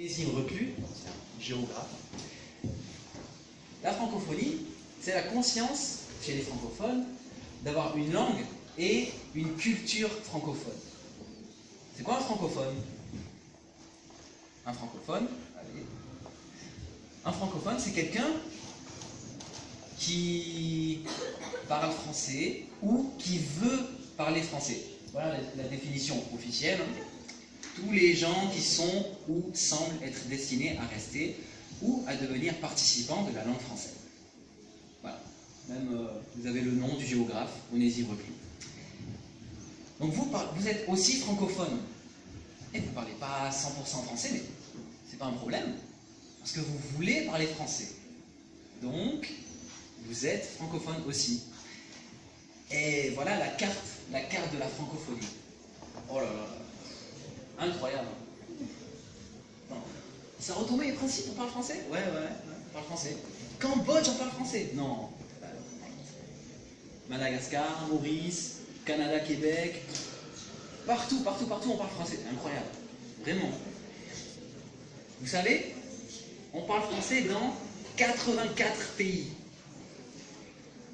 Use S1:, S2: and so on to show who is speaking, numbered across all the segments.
S1: Onésime Reclus, géographe. La francophonie, c'est la conscience chez les francophones d'avoir une langue et une culture francophone. C'est quoi un francophone? Un francophone, allez. Un francophone, c'est quelqu'un qui parle français ou qui veut parler français. Voilà la définition officielle. Tous les gens qui sont ou semblent être destinés à rester ou à devenir participants de la langue française. Voilà. Même vous avez le nom du géographe, Onésime Reclus. Donc vous êtes aussi francophone. Et vous ne parlez pas 100% français, mais c'est pas un problème. Parce que vous voulez parler français. Donc, vous êtes francophone aussi. Et voilà la carte de la francophonie. Oh là là. Incroyable. Non. Ça retombe les principes, on parle français? Ouais, on parle français. Cambodge, on parle français? Non. Madagascar, Maurice, Canada, Québec. Partout, on parle français. Incroyable. Vraiment. Vous savez, on parle français dans 84 pays.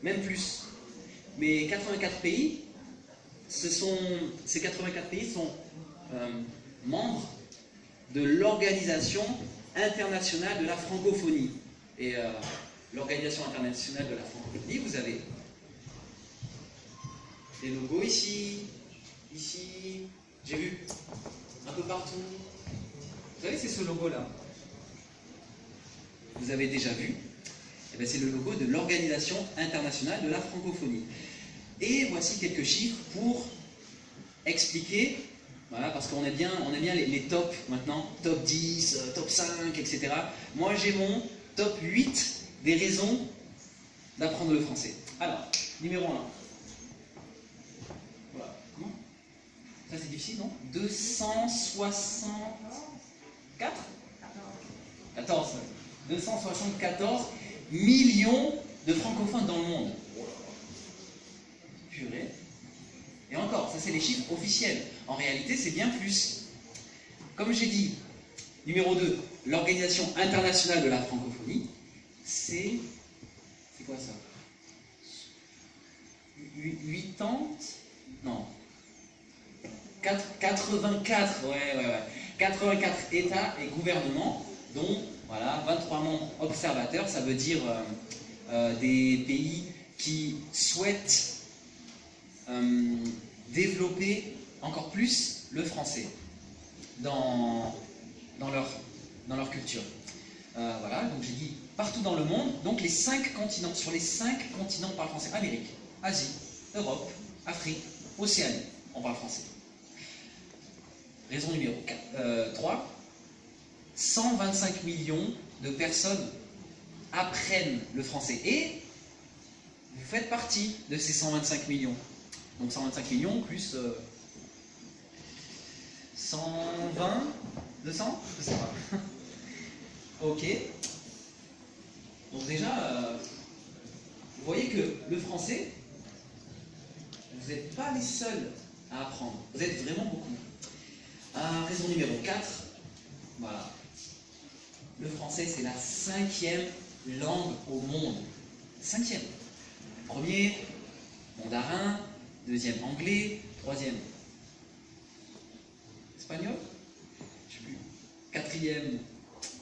S1: Même plus. Mais 84 pays, ces 84 pays sont membres de l'Organisation internationale de la francophonie. Et l'Organisation internationale de la francophonie, vous avez des logos ici, j'ai vu, un peu partout. Vous savez, c'est ce logo-là. Vous avez déjà vu. Eh bien, c'est le logo de l'Organisation internationale de la francophonie. Et voici quelques chiffres pour expliquer. Voilà, parce qu'on aime bien les tops maintenant, top 10, top 5, etc. Moi, j'ai mon top 8 des raisons d'apprendre le français. Alors, numéro 1. Voilà, comment? Ça, c'est difficile, non? 264 14. 274 millions de francophones dans le monde. Purée. Et encore, ça c'est les chiffres officiels. En réalité, c'est bien plus. Comme j'ai dit, numéro 2, l'Organisation internationale de la francophonie, c'est quoi ça? 80? Non. 84, ouais. 84 États et gouvernements, dont voilà, 23 membres observateurs, ça veut dire des pays qui souhaitent développer encore plus le français dans leur culture. Voilà, donc j'ai dit partout dans le monde, donc les 5 continents, sur les 5 continents on parle français. Amérique, Asie, Europe, Afrique, Océanie, on parle français. Raison numéro 3, 125 millions de personnes apprennent le français. Et vous faites partie de ces 125 millions. Donc 125 millions plus 120, 200, je sais pas. Ok. Donc déjà, vous voyez que le français, vous n'êtes pas les seuls à apprendre. Vous êtes vraiment beaucoup. Raison numéro 4, voilà. Le français, c'est la 5e langue au monde. 5e. Premier, mandarin. 2e, anglais. 3e, espagnol. Je sais plus. 4e,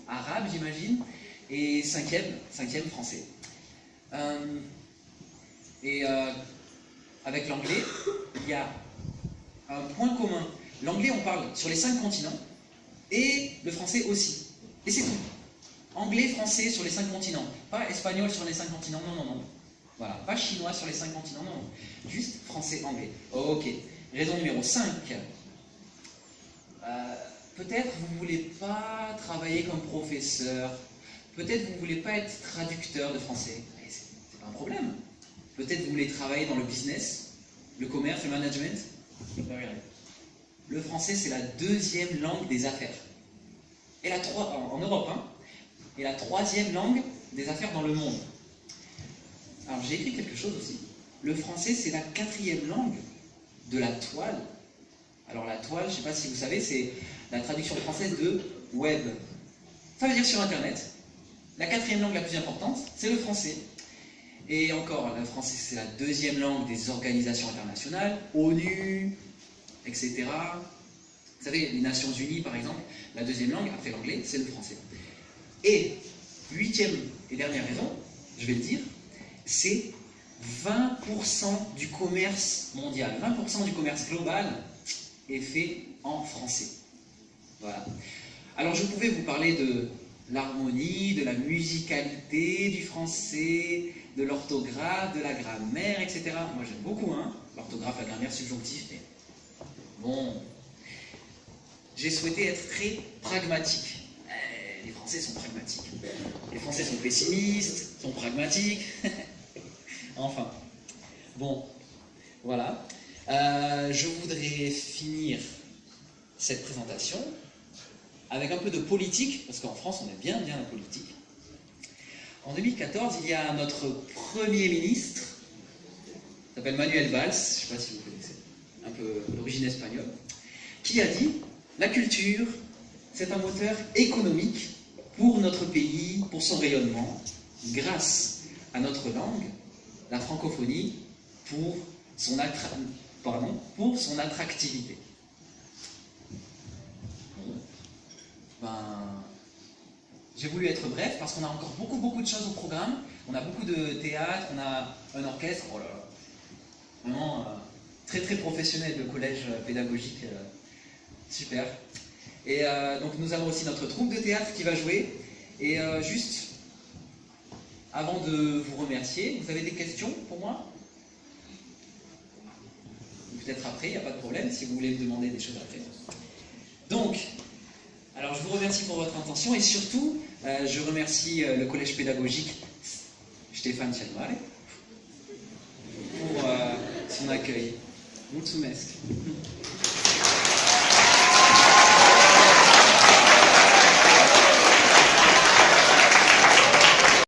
S1: arabe, j'imagine. Et 5e, français. Avec l'anglais, il y a un point commun. L'anglais, on parle sur les 5 continents. Et le français aussi. Et c'est tout. Anglais, français sur les 5 continents. Pas espagnol sur les 5 continents. Non. Voilà, pas chinois sur les 5 continents, non. Juste français, anglais. Ok. Raison numéro 5. Peut-être vous ne voulez pas travailler comme professeur. Peut-être vous ne voulez pas être traducteur de français. C'est pas un problème. Peut-être vous voulez travailler dans le business, le commerce, le management. Le français, c'est la 2e langue des affaires. Et en Europe, hein. Et la 3e langue des affaires dans le monde. Alors j'ai écrit quelque chose aussi. Le français, c'est la 4e langue de la toile. Alors la toile, je ne sais pas si vous savez, c'est la traduction française de web. Ça veut dire sur Internet, la quatrième langue la plus importante, c'est le français. Et encore, le français, c'est la deuxième langue des organisations internationales, ONU, etc. Vous savez, les Nations Unies, par exemple, la deuxième langue, après l'anglais, c'est le français. Et, huitième et dernière raison, je vais le dire, c'est 20% du commerce mondial, 20% du commerce global est fait en français. Voilà. Alors, je pouvais vous parler de l'harmonie, de la musicalité du français, de l'orthographe, de la grammaire, etc. Moi, j'aime beaucoup, hein, l'orthographe, la grammaire, subjonctif, mais bon, j'ai souhaité être très pragmatique. Les Français sont pragmatiques. Les Français sont pessimistes, sont pragmatiques. Enfin, bon, voilà. Je voudrais finir cette présentation avec un peu de politique, parce qu'en France, on aime bien la politique. En 2014, il y a notre Premier ministre, qui s'appelle Manuel Valls, je ne sais pas si vous connaissez, un peu d'origine espagnole, qui a dit « La culture, c'est un moteur économique pour notre pays, pour son rayonnement, grâce à notre langue, la francophonie, pour son attractivité. » J'ai voulu être bref parce qu'on a encore beaucoup de choses au programme. On a beaucoup de théâtre, on a un orchestre, oh là là, vraiment très professionnel de collège pédagogique, super. Et donc nous avons aussi notre troupe de théâtre qui va jouer. Et juste, avant de vous remercier, vous avez des questions pour moi? Peut-être après, il n'y a pas de problème, si vous voulez me demander des choses après. Donc, alors je vous remercie pour votre attention et surtout, je remercie le collège pédagogique Stéphane Cianuare pour son accueil. Mulțumesc.